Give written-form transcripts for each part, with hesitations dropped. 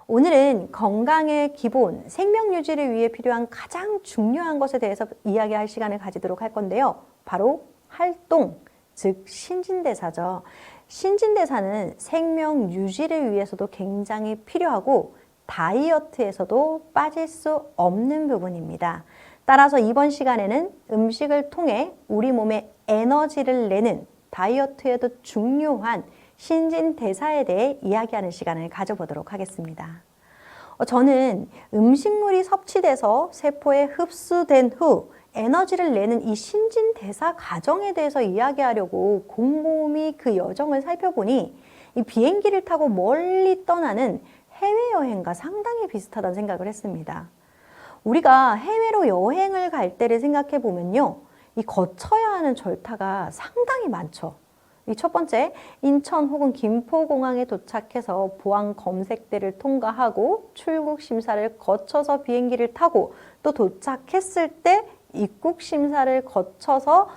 오늘은 건강의 기본, 생명 유지를 위해 필요한 가장 중요한 것에 대해서 이야기할 시간을 가지도록 할 건데요. 바로 활동, 즉 신진대사죠. 신진대사는 생명 유지를 위해서도 굉장히 필요하고 다이어트에서도 빠질 수 없는 부분입니다. 따라서 이번 시간에는 음식을 통해 우리 몸에 에너지를 내는 다이어트에도 중요한 신진대사에 대해 이야기하는 시간을 가져보도록 하겠습니다. 저는 음식물이 섭취돼서 세포에 흡수된 후 에너지를 내는 이 신진대사 과정에 대해서 이야기하려고 곰곰이 그 여정을 살펴보니 이 비행기를 타고 멀리 떠나는 해외여행과 상당히 비슷하다는 생각을 했습니다. 우리가 해외로 여행을 갈 때를 생각해 보면요, 이 거쳐야 하는 절차가 상당히 많죠. 이 첫 번째, 인천 혹은 김포공항에 도착해서 보안 검색대를 통과하고 출국 심사를 거쳐서 비행기를 타고 또 도착했을 때 입국 심사를 거쳐서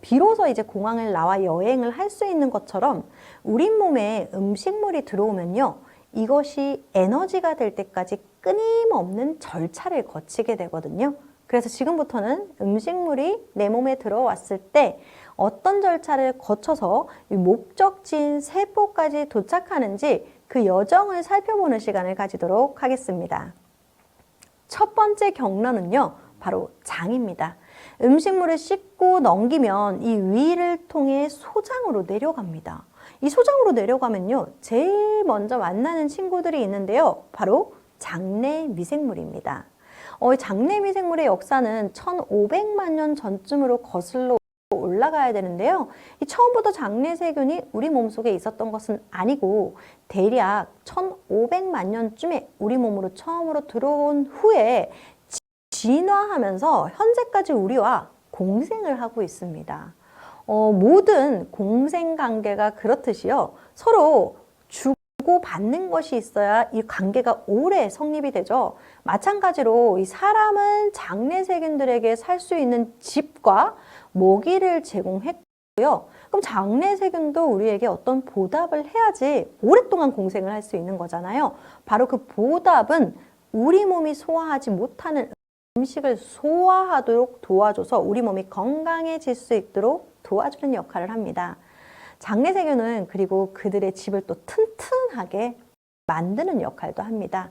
비로소 이제 공항을 나와 여행을 할 수 있는 것처럼 우리 몸에 음식물이 들어오면요, 이것이 에너지가 될 때까지 끊임없는 절차를 거치게 되거든요. 그래서 지금부터는 음식물이 내 몸에 들어왔을 때 어떤 절차를 거쳐서 목적지인 세포까지 도착하는지 그 여정을 살펴보는 시간을 가지도록 하겠습니다. 첫 번째 경로는요, 바로 장입니다. 음식물을 씹고 넘기면 이 위를 통해 소장으로 내려갑니다. 이 소장으로 내려가면요, 제일 먼저 만나는 친구들이 있는데요, 바로 장내 미생물입니다. 장내 미생물의 역사는 1500만 년 전쯤으로 거슬러 올라가야 되는데요. 이 처음부터 장내 세균이 우리 몸속에 있었던 것은 아니고 대략 1500만 년쯤에 우리 몸으로 처음으로 들어온 후에 진화하면서 현재까지 우리와 공생을 하고 있습니다. 모든 공생관계가 그렇듯이요, 서로 주고받는 것이 있어야 이 관계가 오래 성립이 되죠. 마찬가지로 이 사람은 장내 세균들에게 살 수 있는 집과 먹이를 제공했고요. 그럼 장내 세균도 우리에게 어떤 보답을 해야지 오랫동안 공생을 할 수 있는 거잖아요. 바로 그 보답은 우리 몸이 소화하지 못하는 음식을 소화하도록 도와줘서 우리 몸이 건강해질 수 있도록 도와주는 역할을 합니다. 장내 세균은 그리고 그들의 집을 또 튼튼하게 만드는 역할도 합니다.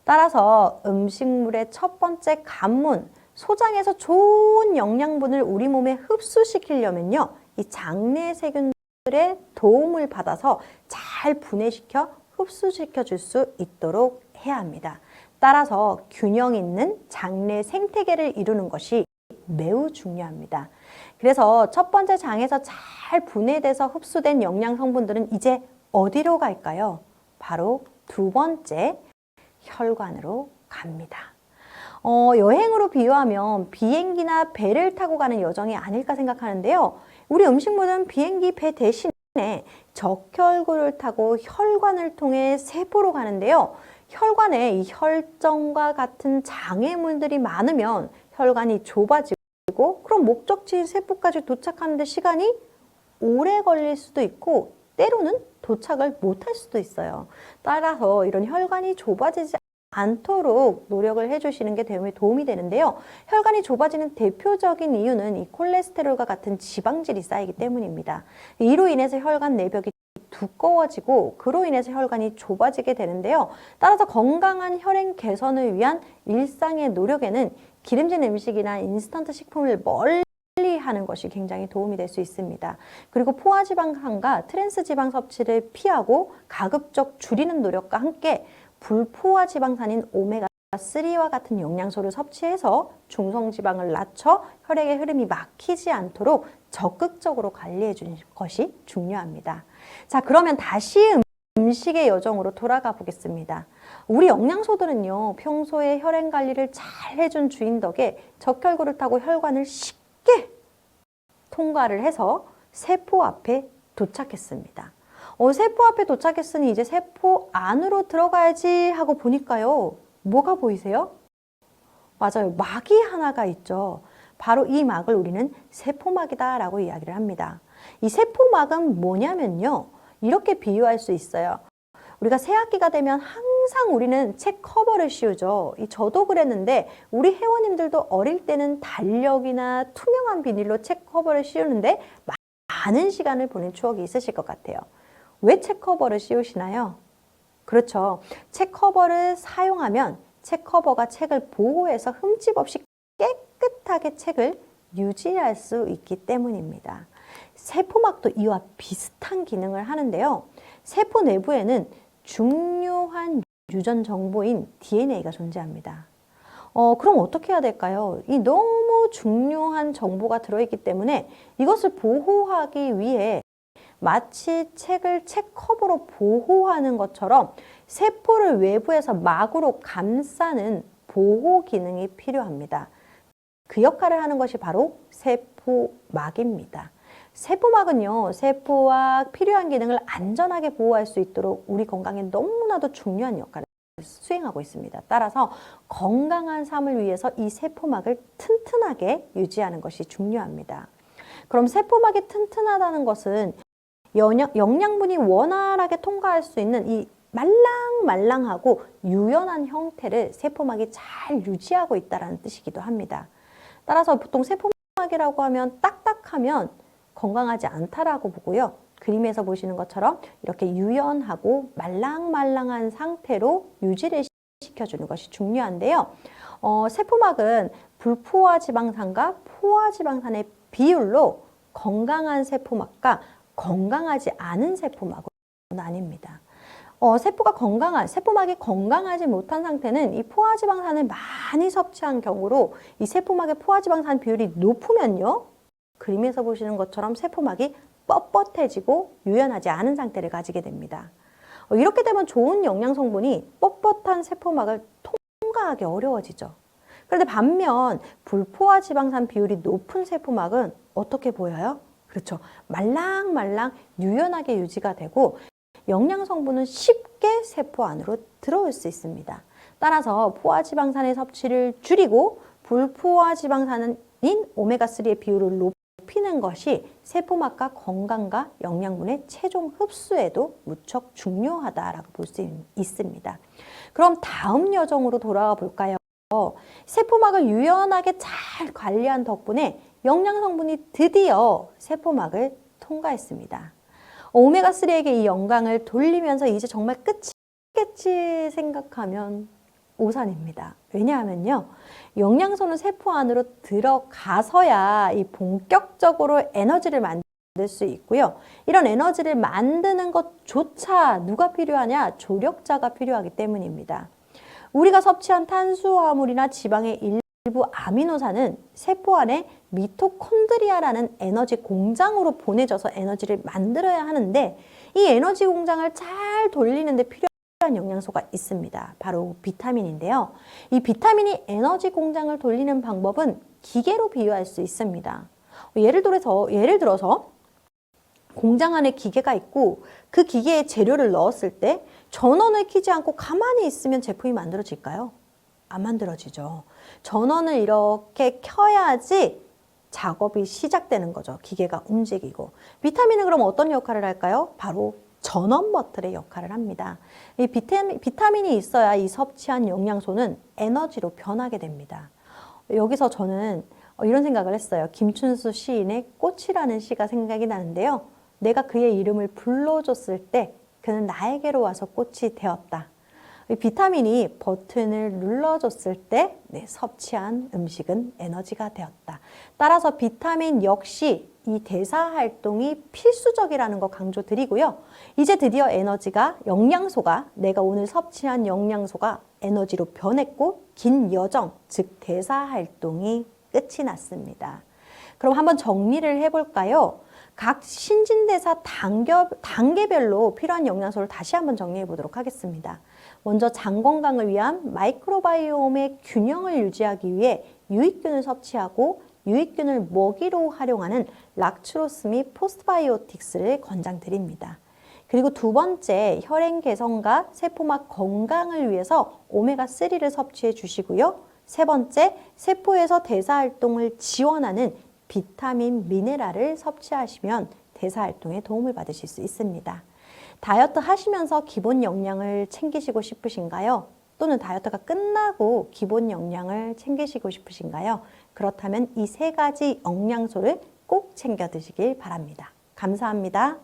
따라서 음식물의 첫 번째 관문, 소장에서 좋은 영양분을 우리 몸에 흡수시키려면요, 이 장내 세균들의 도움을 받아서 잘 분해시켜 흡수시켜 줄 수 있도록 해야 합니다. 따라서 균형 있는 장내 생태계를 이루는 것이 매우 중요합니다. 그래서 첫 번째 장에서 잘 분해돼서 흡수된 영양 성분들은 이제 어디로 갈까요? 바로 두 번째, 혈관으로 갑니다. 여행으로 비유하면 비행기나 배를 타고 가는 여정이 아닐까 생각하는데요. 우리 음식물은 비행기, 배 대신에 적혈구를 타고 혈관을 통해 세포로 가는데요. 혈관에 이 혈전과 같은 장애물들이 많으면 혈관이 좁아지고 그럼 목적지 세포까지 도착하는데 시간이 오래 걸릴 수도 있고 때로는 도착을 못할 수도 있어요. 따라서 이런 혈관이 좁아지지 않도록 노력을 해주시는 게 도움이 되는데요. 혈관이 좁아지는 대표적인 이유는 이 콜레스테롤과 같은 지방질이 쌓이기 때문입니다. 이로 인해서 혈관 내벽이 두꺼워지고 그로 인해서 혈관이 좁아지게 되는데요. 따라서 건강한 혈행 개선을 위한 일상의 노력에는 기름진 음식이나 인스턴트 식품을 멀리 하는 것이 굉장히 도움이 될 수 있습니다. 그리고 포화지방산과 트랜스지방 섭취를 피하고 가급적 줄이는 노력과 함께 불포화지방산인 오메가3와 같은 영양소를 섭취해서 중성지방을 낮춰 혈액의 흐름이 막히지 않도록 적극적으로 관리해 주는 것이 중요합니다. 자, 그러면 다시 음식의 여정으로 돌아가 보겠습니다. 우리 영양소들은요, 평소에 혈행 관리를 잘 해준 주인 덕에 적혈구를 타고 혈관을 쉽게 통과를 해서 세포 앞에 도착했습니다. 세포 앞에 도착했으니 이제 세포 안으로 들어가야지 하고 보니까요, 뭐가 보이세요? 맞아요. 막이 하나가 있죠. 바로 이 막을 우리는 세포막이다 라고 이야기를 합니다. 이 세포막은 뭐냐면요, 이렇게 비유할 수 있어요. 우리가 새학기가 되면 항상 우리는 책 커버를 씌우죠. 저도 그랬는데 우리 회원님들도 어릴 때는 달력이나 투명한 비닐로 책 커버를 씌우는데 많은 시간을 보낸 추억이 있으실 것 같아요. 왜 책 커버를 씌우시나요? 그렇죠. 책 커버를 사용하면 책 커버가 책을 보호해서 흠집 없이 깨끗하게 책을 유지할 수 있기 때문입니다. 세포막도 이와 비슷한 기능을 하는데요. 세포 내부에는 중요한 유전 정보인 DNA가 존재합니다. 그럼 어떻게 해야 될까요? 이 너무 중요한 정보가 들어있기 때문에 이것을 보호하기 위해 마치 책을 책 커버로 보호하는 것처럼 세포를 외부에서 막으로 감싸는 보호 기능이 필요합니다. 그 역할을 하는 것이 바로 세포막입니다. 세포막은요, 세포와 필요한 기능을 안전하게 보호할 수 있도록 우리 건강에 너무나도 중요한 역할을 수행하고 있습니다. 따라서 건강한 삶을 위해서 이 세포막을 튼튼하게 유지하는 것이 중요합니다. 그럼 세포막이 튼튼하다는 것은 영양분이 원활하게 통과할 수 있는 이 말랑말랑하고 유연한 형태를 세포막이 잘 유지하고 있다는 뜻이기도 합니다. 따라서 보통 세포막이라고 하면 딱딱하면 건강하지 않다라고 보고요. 그림에서 보시는 것처럼 이렇게 유연하고 말랑말랑한 상태로 유지를 시켜주는 것이 중요한데요. 세포막은 불포화 지방산과 포화 지방산의 비율로 건강한 세포막과 건강하지 않은 세포막은 아닙니다. 세포막이 건강하지 못한 상태는 이 포화지방산을 많이 섭취한 경우로 이 세포막의 포화지방산 비율이 높으면요. 그림에서 보시는 것처럼 세포막이 뻣뻣해지고 유연하지 않은 상태를 가지게 됩니다. 이렇게 되면 좋은 영양 성분이 뻣뻣한 세포막을 통과하기 어려워지죠. 그런데 반면 불포화 지방산 비율이 높은 세포막은 어떻게 보여요? 그렇죠. 말랑말랑 유연하게 유지가 되고 영양 성분은 쉽게 세포 안으로 들어올 수 있습니다. 따라서 포화지방산의 섭취를 줄이고 불포화지방산인 오메가3의 비율을 높이는 것이 세포막과 건강과 영양분의 최종 흡수에도 무척 중요하다라고 볼 수 있습니다. 그럼 다음 여정으로 돌아가 볼까요? 세포막을 유연하게 잘 관리한 덕분에 영양 성분이 드디어 세포막을 통과했습니다. 오메가3에게 이 영광을 돌리면서 이제 정말 끝이겠지 생각하면 오산입니다. 왜냐하면요. 영양소는 세포 안으로 들어가서야 이 본격적으로 에너지를 만들 수 있고요. 이런 에너지를 만드는 것조차 누가 필요하냐? 조력자가 필요하기 때문입니다. 우리가 섭취한 탄수화물이나 지방의 일부 아미노산은 세포 안에 미토콘드리아라는 에너지 공장으로 보내져서 에너지를 만들어야 하는데 이 에너지 공장을 잘 돌리는데 필요한 영양소가 있습니다. 바로 비타민인데요. 이 비타민이 에너지 공장을 돌리는 방법은 기계로 비유할 수 있습니다. 예를 들어서 공장 안에 기계가 있고 그 기계에 재료를 넣었을 때 전원을 켜지 않고 가만히 있으면 제품이 만들어질까요? 안 만들어지죠. 전원을 이렇게 켜야지 작업이 시작되는 거죠. 기계가 움직이고. 비타민은 그럼 어떤 역할을 할까요? 바로 전원 버튼의 역할을 합니다. 이 비타민이 있어야 이 섭취한 영양소는 에너지로 변하게 됩니다. 여기서 저는 이런 생각을 했어요. 김춘수 시인의 꽃이라는 시가 생각이 나는데요. 내가 그의 이름을 불러줬을 때 그는 나에게로 와서 꽃이 되었다. 비타민이 버튼을 눌러줬을 때 섭취한 음식은 에너지가 되었다. 따라서 비타민 역시 이 대사활동이 필수적이라는 거 강조드리고요. 이제 드디어 영양소가 내가 오늘 섭취한 영양소가 에너지로 변했고 긴 여정, 즉 대사활동이 끝이 났습니다. 그럼 한번 정리를 해볼까요? 각 신진대사 단계별로 필요한 영양소를 다시 한번 정리해 보도록 하겠습니다. 먼저 장 건강을 위한 마이크로바이옴의 균형을 유지하기 위해 유익균을 섭취하고 유익균을 먹이로 활용하는 락투로스 및 포스트바이오틱스를 권장드립니다. 그리고 두 번째, 혈행 개선과 세포막 건강을 위해서 오메가3를 섭취해 주시고요. 세 번째, 세포에서 대사활동을 지원하는 비타민, 미네랄을 섭취하시면 대사활동에 도움을 받으실 수 있습니다. 다이어트 하시면서 기본 영양을 챙기시고 싶으신가요? 또는 다이어트가 끝나고 기본 영양을 챙기시고 싶으신가요? 그렇다면 이 세 가지 영양소를 꼭 챙겨 드시길 바랍니다. 감사합니다.